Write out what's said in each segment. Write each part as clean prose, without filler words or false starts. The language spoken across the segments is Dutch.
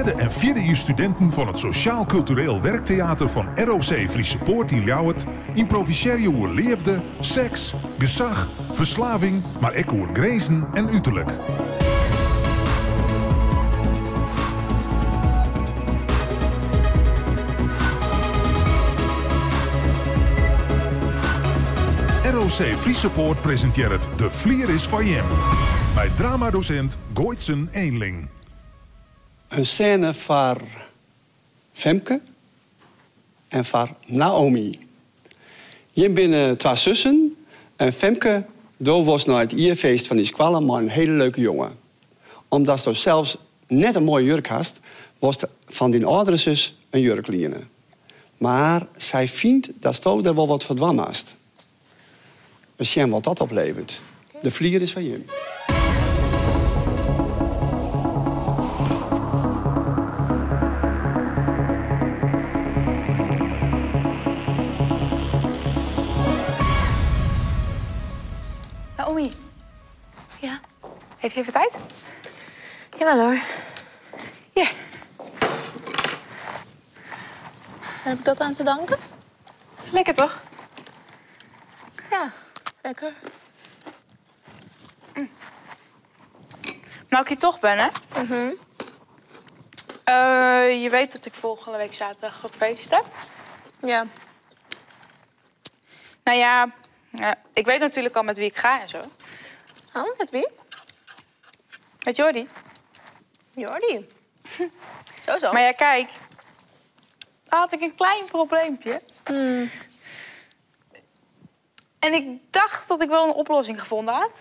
Derde en vierde jaar studenten van het Sociaal-Cultureel Werktheater van ROC Friese Poort in Ljouwert improviseren over liefde, seks, gezag, verslaving, maar ook over grenzen en uiterlijk. ROC Friese Poort presenteert De Vlier is van Jem. Bij dramadocent Goitsen Eenling. Een scène van Femke en van Naomi. Je binnen twee zussen en Femke was naar het ierfeest van die squallen maar een hele leuke jongen. Omdat ze zelfs net een mooie jurk had, was van die oudere zus een jurk lenen. Maar zij vindt dat ze er wel wat verdwam haast. We zien wat dat oplevert. De Vlier is van Jim. Naomi. Ja? Heb je even tijd? Jawel hoor. Ja. En heb ik dat aan te danken? Lekker toch? Ja, lekker. Nou, ik hier toch ben, hè? Je weet dat ik volgende week zaterdag wat feest heb. Ja. Nou ja, ik weet natuurlijk al met wie ik ga en zo. Oh, met wie? Met Jordi. Jordi. Zo. Maar ja, kijk. Daar had ik een klein probleempje. En ik dacht dat ik wel een oplossing gevonden had.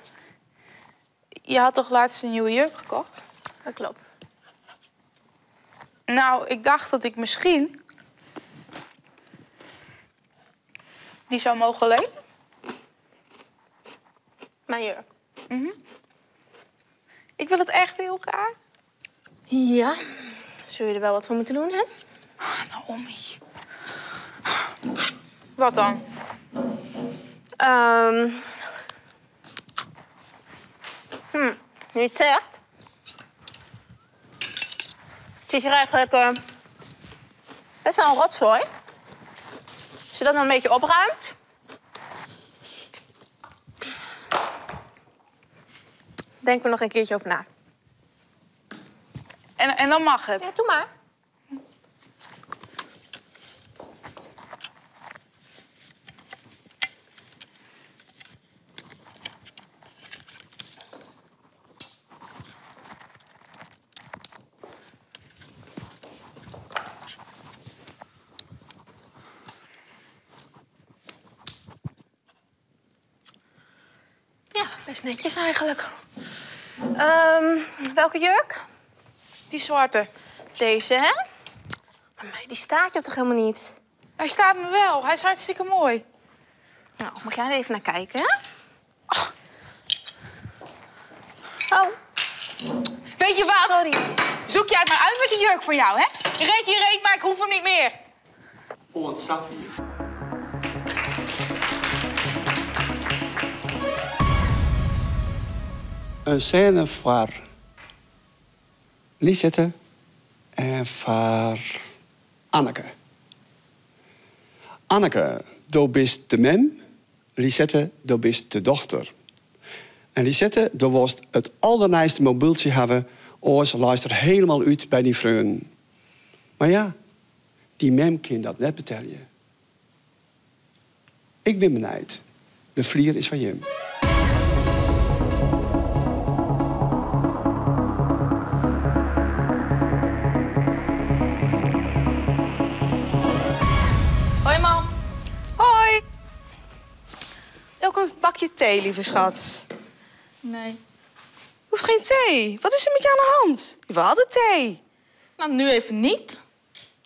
Je had toch laatst een nieuwe jurk gekocht? Dat klopt. Nou, ik dacht dat ik misschien die zou mogen lenen. Mijn jurk. Ik wil het echt heel graag. Ja. Zul je er wel wat voor moeten doen, hè? Naomi. Wat dan? Niet zegt. Het is hier eigenlijk best wel een rotzooi. Als je dat nou een beetje opruimt. Denk er nog een keertje over na. En dan mag het. Ja, doe maar. Ja, best netjes eigenlijk. Welke jurk? Die zwarte. Deze, hè? Maar mij, die staat je toch helemaal niet? Hij staat me wel. Hij is hartstikke mooi. Nou, moet jij er even naar kijken, hè? Oh. Weet je wat? Sorry. Zoek jij het maar uit met die jurk van jou, hè? Je reed, maar ik hoef hem niet meer. Oh, Safi. Een scène van Lisette en van Anneke. Anneke, du bist de mem. Lisette, du bist de dochter. En Lisette, du was het allernijste mobieltje hebben. Oors luistert helemaal uit bij die vrienden. Maar ja, die mem kan dat net betalen. Ik ben benijd. De Vlier is van Jim. Hoi, mam. Hoi. Ook een bakje thee, lieve schat. Nee. Hoeft geen thee. Wat is er met je aan de hand? Je wil altijd thee. Nou, nu even niet.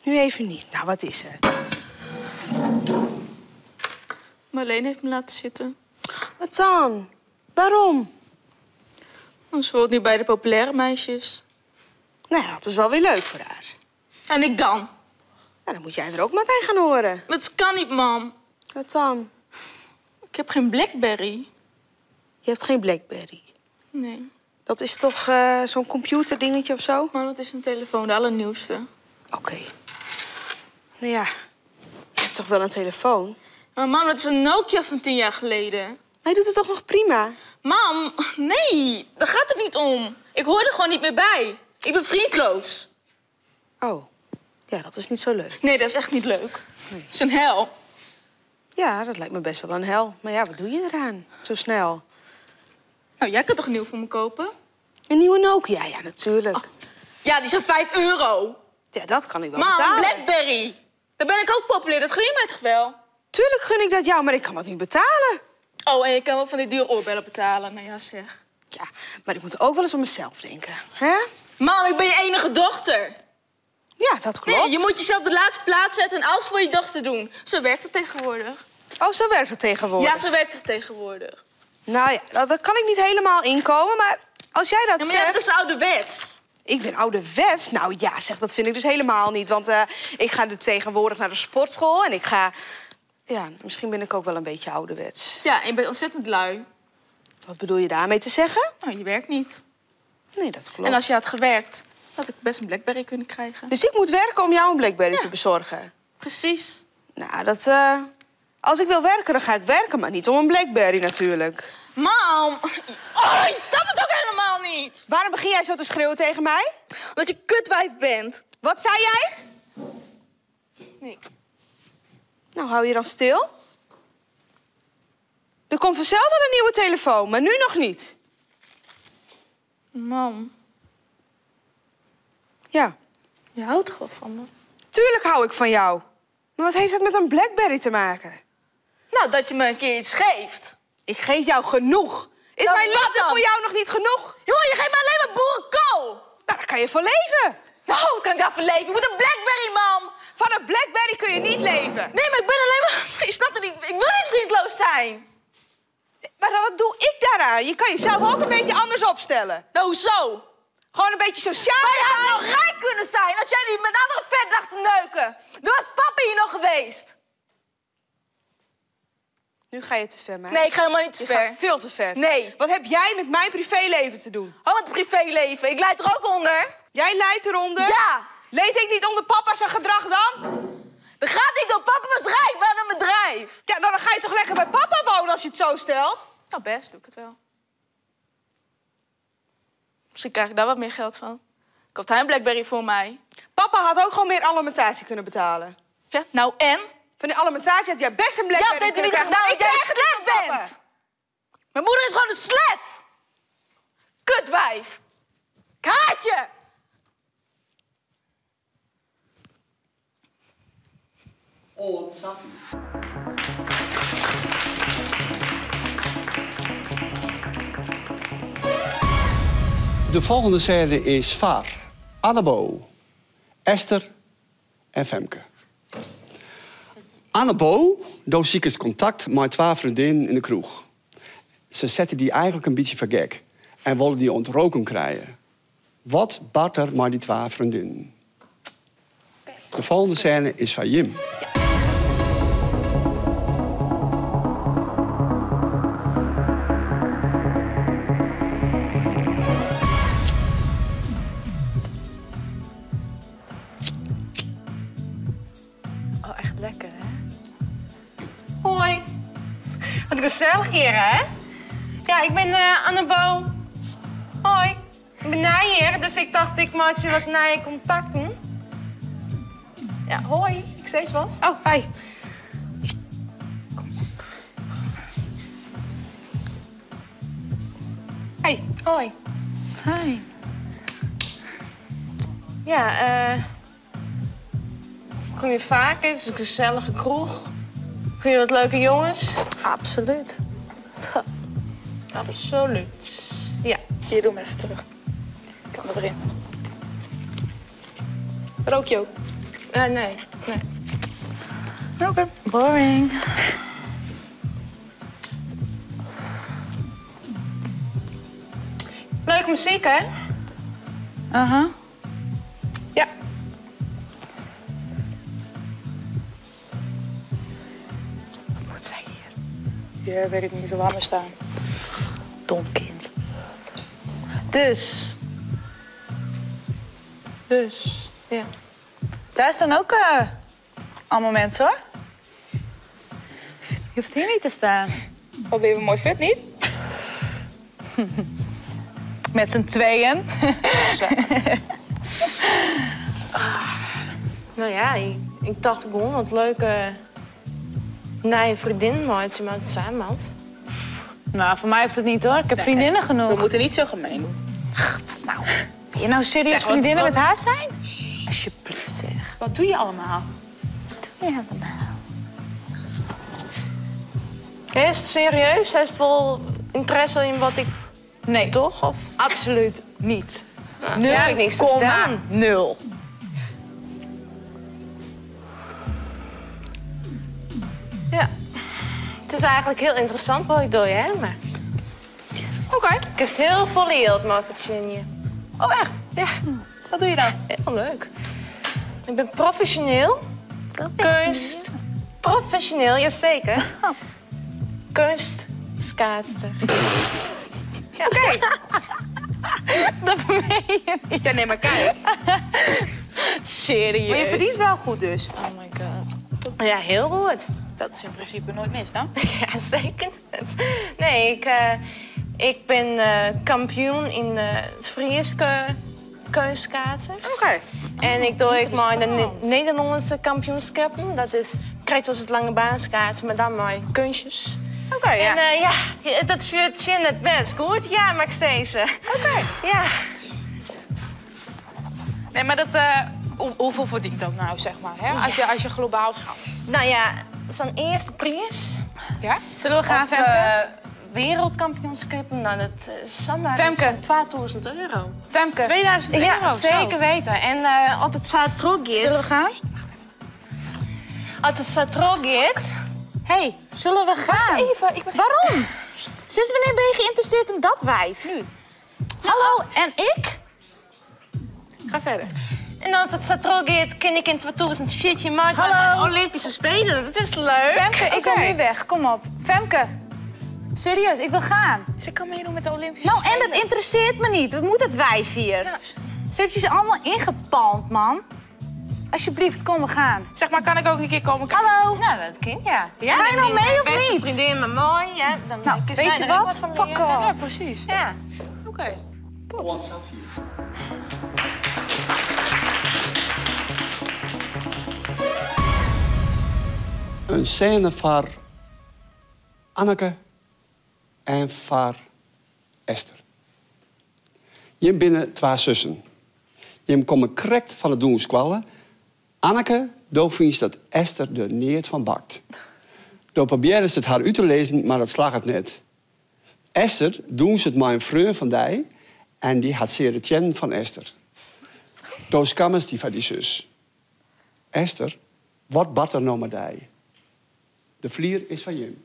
Nu even niet. Nou, wat is er? Marleen heeft me laten zitten. Wat dan? Waarom? Ze hoort nu bij de populaire meisjes. Nou ja, dat is wel weer leuk voor haar. En ik dan? Nou, dan moet jij er ook maar bij gaan horen. Maar het kan niet, mam. Wat dan? Ik heb geen Blackberry. Je hebt geen Blackberry. Nee. Dat is toch zo'n computerdingetje of zo? Man, het is een telefoon, de allernieuwste. Oké. Nou ja, je hebt toch wel een telefoon? Maar mam, het is een Nokia van 10 jaar geleden. Maar je doet het toch nog prima? Mam, nee, daar gaat het niet om. Ik hoor er gewoon niet meer bij. Ik ben vriendloos. Oh, ja, dat is niet zo leuk. Nee, dat is echt niet leuk. Nee. Het is een hel. Ja, dat lijkt me best wel een hel. Maar ja, wat doe je eraan? Zo snel. Nou, jij kan toch een nieuw voor me kopen? Een nieuwe Nokia? Ja, natuurlijk. Oh. Ja, die zijn €5. Ja, dat kan ik wel Mam, betalen. Blackberry. Daar ben ik ook populair, dat gun je mij toch wel? Tuurlijk gun ik dat jou, maar ik kan dat niet betalen. Oh, en je kan wel van die dure oorbellen betalen. Nou ja, zeg. Ja, maar ik moet ook wel eens om mezelf denken, hè? Mam, ik ben je enige dochter. Ja, dat klopt. Nee, je moet jezelf op de laatste plaats zetten en alles voor je dochter doen. Zo werkt het tegenwoordig. Oh, zo werkt het tegenwoordig? Ja, zo werkt het tegenwoordig. Nou ja, daar kan ik niet helemaal inkomen, maar als jij dat Ja, maar zegt... je bent dus ouderwets. Ik ben ouderwets? Nou ja, zeg, dat vind ik dus helemaal niet. Want ik ga nu tegenwoordig naar de sportschool en ik ga... Ja, misschien ben ik ook wel een beetje ouderwets. Ja, en je bent ontzettend lui. Wat bedoel je daarmee te zeggen? Nou, je werkt niet. Nee, dat klopt. En als je had gewerkt, had ik best een Blackberry kunnen krijgen. Dus ik moet werken om jou een Blackberry Ja. te bezorgen? Precies. Nou, dat... Als ik wil werken, dan ga ik werken, maar niet om een Blackberry natuurlijk. Mam! Oh, je snapt het ook helemaal niet! Waarom begin jij zo te schreeuwen tegen mij? Omdat je kutwijf bent. Wat zei jij? Nee. Nou, hou je dan stil. Er komt vanzelf wel een nieuwe telefoon, maar nu nog niet. Mam, Ja, je houdt toch wel van me? tuurlijk hou ik van jou. Maar wat heeft dat met een Blackberry te maken? Nou, dat je me een keer iets geeft. Ik geef jou genoeg. Is Nou, mijn wat liefde dan? voor jou nog niet genoeg? Jongen, je geeft me alleen maar boerenkool. Nou, daar kan je van leven. Nou, wat kan ik daarvoor leven? Je moet een Blackberry, mam. Van een Blackberry kun je niet leven. Nee, maar ik ben alleen maar... Je snapt het niet. Ik wil niet vriendloos zijn. Maar dan, wat doe ik daaraan? Je kan jezelf ook een beetje anders opstellen. Nou, zo. Gewoon een beetje sociaal. Maar je had nou rijk kunnen zijn als jij niet met andere vet dacht te neuken. Dan was papa hier nog geweest. Nu ga je te ver, meid. Nee, ik ga helemaal niet te Je ver. gaat veel te ver. Nee. Wat heb jij met mijn privéleven te doen? Oh, het privéleven. Ik leid er ook onder. Jij lijdt eronder? Ja. Leed ik niet onder papa zijn gedrag dan? Dat gaat niet door. Papa was rijk. We hadden een bedrijf. Ja, nou, dan ga je toch lekker bij papa wonen als je het zo stelt? Nou, best doe ik het wel. Misschien krijg ik daar wat meer geld van. Koopt hij een Blackberry voor mij? Papa had ook gewoon meer alimentatie kunnen betalen. Ja, nou en? Van die alimentatie had jij best een Ja, Blackberry dat heeft hij kunnen niet krijgen. gedaan maar omdat jij een krijg het niet slet van papa. bent. Mijn moeder is gewoon een slet. Kutwijf. Ik haat je. Oh, Safi. De volgende scène is Var, Annebo, Esther en Femke. Annebo doet ziekelijk contact met 2 vriendinnen in de kroeg. Ze zetten die eigenlijk een beetje vergek en willen die ontroken krijgen. Wat bart er met die 2 vriendinnen? De volgende scène is van Jim. Oh, echt lekker, hè? Hoi. Wat gezellig hier, hè? Ja, ik ben Annebo. Hoi. Ik ben Nijer, dus ik dacht ik maak je wat naar je contacten. Ja, hoi. Ik zei eens wat. Oh, hi. Hey, hoi. Hi. Ja, kom je vaker? Het is een gezellige kroeg. Kun je wat leuke jongens? Absoluut. Absoluut. Ja. Hier, doe hem even terug. Kan erin. Rook je ook? Nee. Oké. Boring. Leuke muziek, hè? Aha. Ja. Wat moet zij hier? Ja, weet ik niet. Zo laat me staan. Dom kind. Dus, ja. Daar staan ook allemaal mensen, hoor. Je hoeft hier niet te staan. Wat ben je mooi vet, niet? Met z'n tweeën. Nou ja, ik dacht gewoon wat leuke nieuwe vriendin maar ze met samen had. Nou, voor mij hoeft het niet, hoor. Ik heb vriendinnen genoeg. We moeten niet zo gemeen doen. Nou, ben je nou serieus Zeg, vriendinnen wat- met haar zijn? Alsjeblieft, zeg. Wat doe je allemaal? Ja, allemaal. Is het serieus? Heeft het wel interesse in wat ik Nee, toch? Of? absoluut niet. Nou, heb ik niks te vertellen. 0. Ja. Het is eigenlijk heel interessant wat ik doe, hè? Maar Oké. ik is heel volleerd, maar Virginia. Oh, echt? Ja, Wat doe je dan? heel leuk. Ik ben professioneel. Kunst. Professioneel, jazeker. Kunstschaatster. Ja. Oké. Dat meen je niet. Ja, nee, maar kijk. Serieus. Maar je verdient wel goed dus. Oh my god. Ja, heel goed. Dat is in principe nooit mis, dan. Ja, zeker niet. Nee, ik ben kampioen in Friese kunstschaaters. Oké. En ik doe maar de Nederlandse kampioenschappen. Dat is krijgt zoals het lange baan schaatsen, maar dan maar kunstjes. Oké, ja. En ja, dat vindt je het best goed. Ja, Max deze. Oké. Ja. Nee, maar dat... hoeveel verdient dat nou, zeg maar, hè? Als je globaal schat. Nou ja, zo'n eerste prijs Ja? Zullen we gaan, op Femke? wereldkampioenschappen, nou dat is zomaar Femke. €2000 euro. Femke. 2000 euro. Ja, zo. zeker weten. En als het zo terug Zullen we is, gaan? als het zo terug is, Hey, zullen we gaan? Even, ik ben... Waarom? Sinds wanneer ben je geïnteresseerd in dat wijf? Nu. Hallo, en ik? Ga verder. en als het zo terug is, kan ik in 2014 maart Hallo. aan de Olympische Spelen. Dat is leuk. Femke, ik wil Oké. nu weg. Kom op. Femke. Serieus, ik wil gaan. Dus ik kan meedoen met de Olympische Nou, en Spelen. dat interesseert me niet. Wat moet dat wijf hier? Juist. Ze heeft je ze allemaal ingepalmd, man. Alsjeblieft, kom, we gaan. Zeg maar, kan ik ook een keer komen kijken? Hallo. Nou, dat kan ja. Ja? Ga je nou mee of Beste niet? vriendin, maar mooi. Ja, dan Nou, kan weet zij je er ook wat? van Fuck leren. off. Ja, precies. Ja. Oké. Een scène van Anneke en van Esther. Je binnen twee zussen. Je komen correct van het doen squallen. Anneke, daar vindt dat Esther er niet van bakt. Daar probeerde ze het haar uit te lezen, maar dat slag het net. Esther doen ze het met een vriend van die en die had zeer het jen van Esther. Daar skammen die van die zus. Esther, wat bad er nou met die? De vlier is van Jim.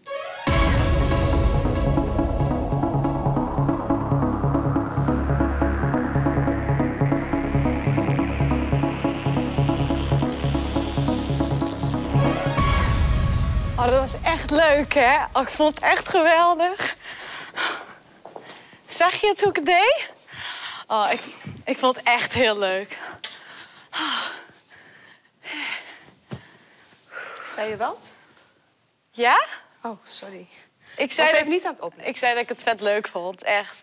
Oh, dat was echt leuk, hè? Oh, ik vond het echt geweldig. Zag je het hoe ik het deed? Oh, ik vond het echt heel leuk. Zei je wat? Ja? Oh, sorry. Ik Was zei, even dat, niet aan het opnemen. ik zei dat ik het vet leuk vond, echt.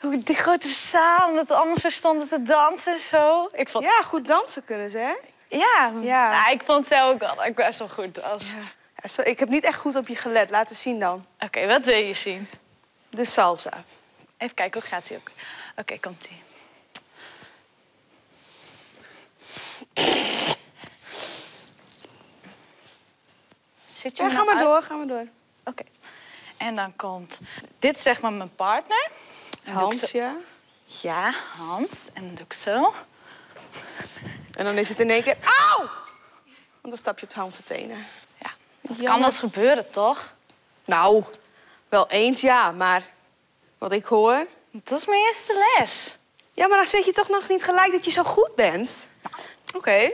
Hoe die grote zaal, dat we allemaal zo stonden te dansen zo. Ik vond, Ja, goed dansen kunnen ze, hè? ja. Ja. Nou, ik vond zelf ook wel dat ik best wel goed was. Ja, ik heb niet echt goed op je gelet. Laten zien dan. Oké, wat wil je zien? De salsa. Even kijken, hoe gaat die ook? Oké, komt-ie. Zit je Ja, me ga nou maar uit? door, ga maar door. Oké. En dan komt... Dit is zeg maar mijn partner. En doe ik Hans, zo- ja. Ja, Hans. En dan doe ik zo. En dan is het in één keer... Auw! Want dan stap je op Hans' tenen. Ja, dat Jammer. kan wel eens gebeuren, toch? Nou, wel eens ja, maar wat ik hoor... Dat was mijn eerste les. Ja, maar dan zeg je toch nog niet gelijk dat je zo goed bent? Oké.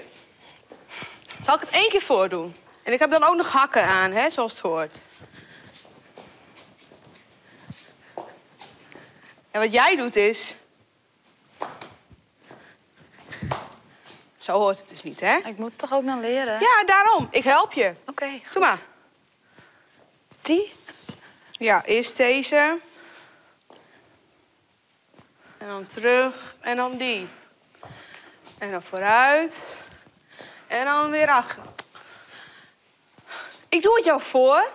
Zal ik het 1 keer voordoen? En ik heb dan ook nog hakken aan, hè, zoals het hoort. En wat jij doet is... Zo hoort het dus niet, hè? Ik moet toch ook nog leren? Ja, daarom. Ik help je. Oké, goed. Doe maar. Die? Ja, eerst deze. En dan terug. En dan die. En dan vooruit. En dan weer achter. Ik doe het jou voor.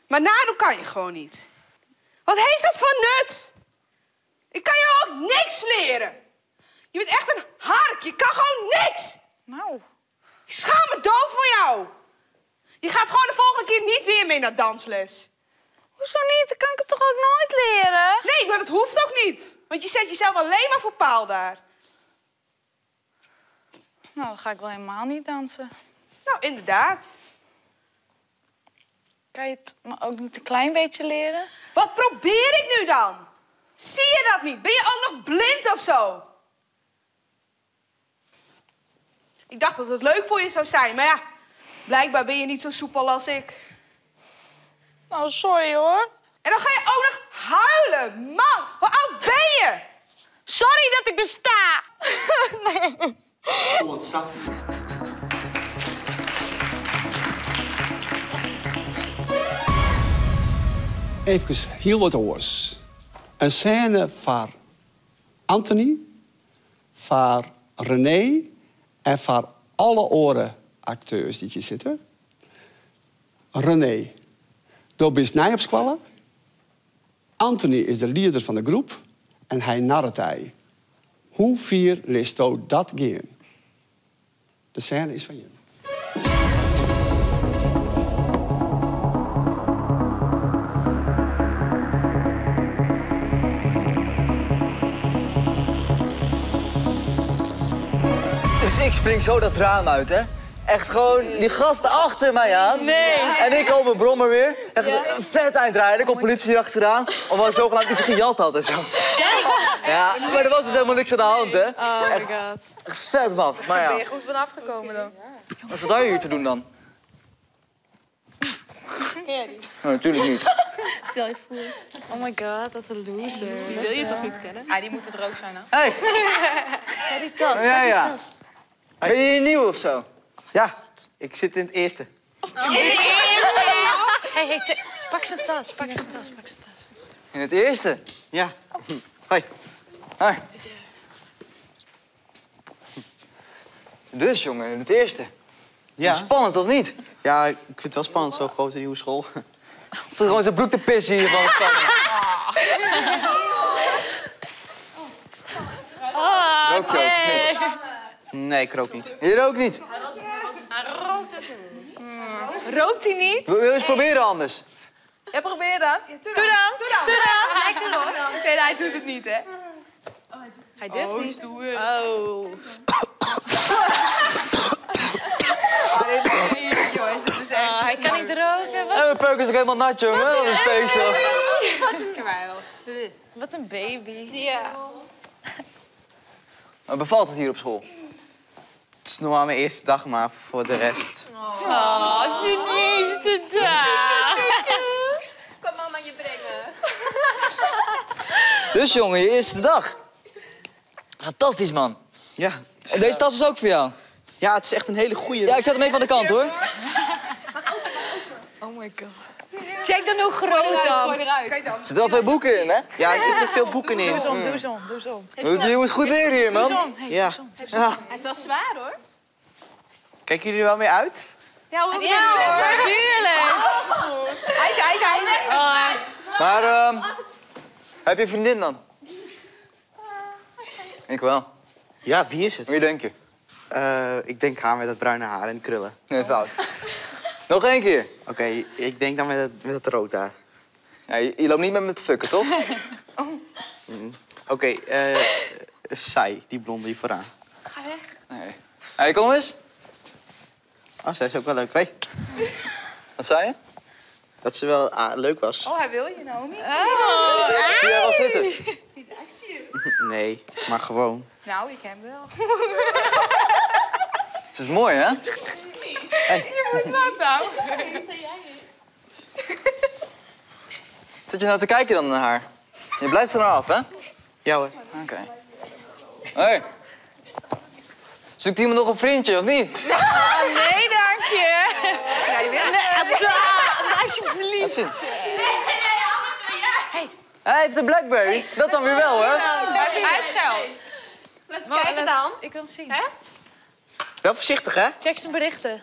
Maar nadoen kan je gewoon niet. Wat heeft dat voor nut? Ik kan je ook niks leren. Je bent echt een hark. Je kan gewoon niks. Nou. Ik schaam me doof voor jou. Je gaat gewoon de volgende keer niet weer mee naar dansles. Hoezo niet? Dan kan ik het toch ook nooit leren? Nee, maar dat hoeft ook niet. Want je zet jezelf alleen maar voor paal daar. Nou, dan ga ik wel helemaal niet dansen. Nou, inderdaad. Kan je het me ook niet een klein beetje leren? Wat probeer ik nu dan? Zie je dat niet? Ben je ook nog blind of zo? Ik dacht dat het leuk voor je zou zijn, maar ja, blijkbaar ben je niet zo soepel als ik. Nou, sorry hoor. En dan ga je ook nog huilen. Man, hoe oud ben je? Sorry dat ik besta! Nee. Even heel wat oors. Een scène van Anthony, van René en van alle oren acteurs die hier zitten. René, du bist nij op squallen. Anthony is de leider van de groep en hij narret hij. Hoe vier leest u dat gaan? De scène is van je. Dus ik spring zo dat raam uit, hè? Echt gewoon die gasten achter mij aan. Nee. En ik kom mijn brommer weer. Echt een vet eind er komt politie erachteraan. Omdat ik zogenaamd iets gejat had en zo. Ja, maar er was dus helemaal niks aan de hand, hè? Oh my echt, god. echt vet, man. Maar ja, Ben je goed vanaf gekomen dan? wat zat jij hier te doen dan? Oh, natuurlijk niet. Stel je voor. Oh my god, wat een loser. Die wil je toch niet kennen? Ah, die moeten er ook zijn, hè? Hé! Ja, die tas. Ja, die ja. tas. Ben je hier nieuw of zo? Ja, ik zit in het eerste. Hey, check. Pak zijn tas, pak zijn tas, pak zijn tas. In het eerste? Ja. Hoi. Hoi. Dus, jongen, in het eerste. Ja. Spannend, of niet? Ja, ik vind het wel spannend, zo'n grote nieuwe school. Is er gewoon zijn broek te pissen hier van spanning. Rook je ook niet? Nee, ik rook niet. Hier ook niet. Rookt hij niet? Wil je eens proberen anders? Ja, probeer dan. Doe dan. Doe dan. Lekker hoor. Oké, hij doet het niet, hè? Hij durft niet. Stoer. Oh. Dit is niet, jongens. Dit is echt... hij kan niet roken. En mijn peuk is ook helemaal nat, jongen. Dat is speciaal. Wat een kwijl. Wat een baby. Ja. Maar bevalt het hier op school? Het is normaal mijn eerste dag, maar voor de rest... Oh, zijn eerste dag. Kom mama je brengen. Dus, jongen, je eerste dag. Fantastisch, man. Ja. En deze tas is ook voor jou. Ja, het is echt een hele goeie. Ja, ik zet hem even aan de kant, hoor. Oh my god. Check dan hoe groot dan. Gooi eruit. Er zitten wel veel boeken in, hè? Ja, er zitten veel boeken in. Doe eens om. Je moet goed leren hier, man. Ja. Ja. Hij is wel zwaar, hoor. Kijken jullie er wel mee uit? Ja, hoor. Tuurlijk. Hij is. Maar, heb je een vriendin dan? Ik wel. Ja, wie is het? Wie denk je? Ik denk haar met dat bruine haar en krullen. Nee, fout. Nog één keer. Oké, ik denk dan met dat rood daar. Ja, je loopt niet met me te fucken, toch? Oké, zij, die blonde hier vooraan. Nee. Hé, kom eens. Oh, zij is ook wel leuk. Hé, Wat zei je? dat ze wel leuk was. Oh, hij wil je, Naomi. Zie jij wel zitten? Nee, maar gewoon. Nou, ik hem wel. Het is mooi, hè? Wat nou? Zit je nou te kijken dan naar haar? Je blijft er nou af, hè? Ja hoor. Oké. Hé. Zoekt iemand nog een vriendje, of niet? Nee, dank je. Ja, je wil Alsjeblieft. Dat zit. Hij heeft een Blackberry. Dat dan weer wel, hè? Hij heeft geld. Laten kijken dan. Ik wil hem zien. Wel voorzichtig, hè? Check zijn berichten.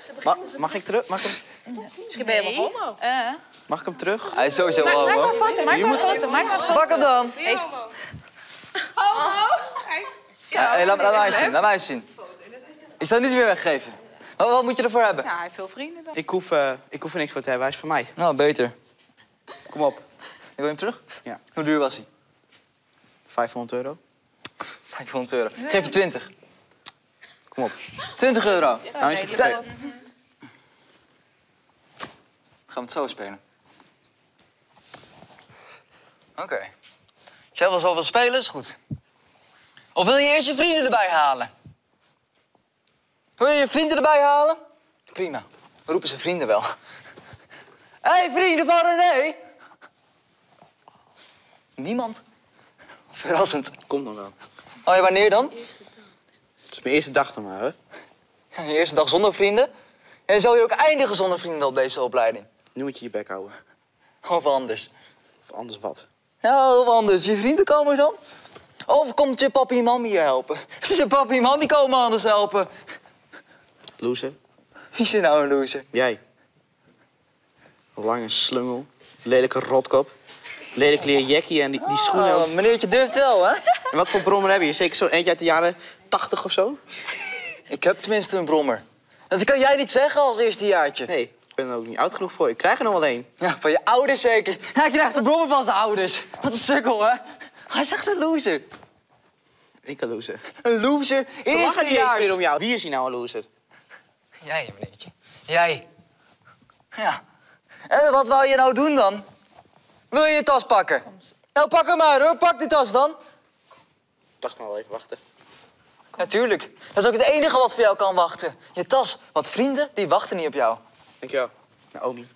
Mag ik terug? Misschien ben je wel homo. Mag ik hem terug? Hij is sowieso wel Maak maar homo. een foto, maak maar een foto, maak maar een foto. Pak hem dan. Hey, laat mij eens zien, laat mij eens zien. Ik zal het niet weer weggeven. Wat moet je ervoor hebben? Ja, hij heeft veel vrienden dan. Ik hoef er niks voor te hebben, hij is van mij. Nou, beter. Kom op. Wil je hem terug? Ja. Hoe duur was hij? 500 euro. 500 euro. Geef je 20. Kom op. 20 euro. Nou is het tijd. Gaan we het zo spelen? Oké. Als jij wel zo wil spelen, is goed. Of wil je eerst je vrienden erbij halen? Wil je je vrienden erbij halen? Prima. We roepen ze vrienden wel. Hé, hey, vrienden van René! Niemand? Verrassend. Komt nog wel. Oh ja, wanneer dan? Het is mijn eerste dag dan maar, hè? Je eerste dag zonder vrienden? En zou je ook eindigen zonder vrienden op deze opleiding? Nu moet je je bek houden. Of anders? Of anders wat? Ja, of anders. Je vrienden komen dan? Of komt je papi en mami hier helpen? Je papi en mami komen anders helpen. Loser. Wie is er nou een loser? Jij. Lange slungel. Lelijke rotkop. Lelijk leer jackie en die schoenen ook. Oh, meneertje durft wel, hè? En wat voor brommer heb je? Zeker zo eentje uit de jaren 80 of zo? Ik heb tenminste een brommer. Dat kan jij niet zeggen als eerstejaartje. Nee, ik ben er ook niet oud genoeg voor. Ik krijg er nog wel één. Ja, van je ouders zeker. Hij krijgt een brommer van zijn ouders. Wat een sukkel, hè? Hij is echt een loser. Ik een loser. Een loser? Ze lachen niet eens Eerstejaars. meer om jou. Wie is hier nou een loser? Jij, meneertje. Jij. Ja. En wat wou je nou doen dan? Wil je je tas pakken? Nou, pak hem maar, hoor. Pak die tas dan. Tas kan wel even wachten. Natuurlijk. Dat is ook het enige wat voor jou kan wachten. Je tas. Want vrienden, die wachten niet op jou. Dankjewel. Naomi.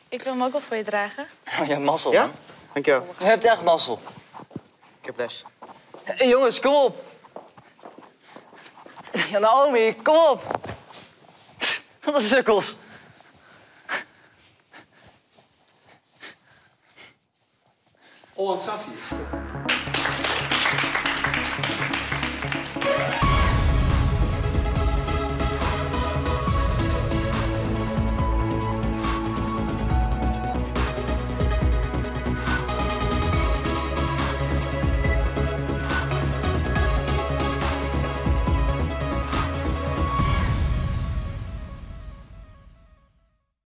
Ik wil hem ook wel voor je dragen. Oh, je hebt mazzel, Ja? man. Dankjewel. Je hebt echt mazzel. Ik heb les. Hey, jongens, kom op. Ja, Naomi, kom op. Wat een sukkels. Oh, Safi.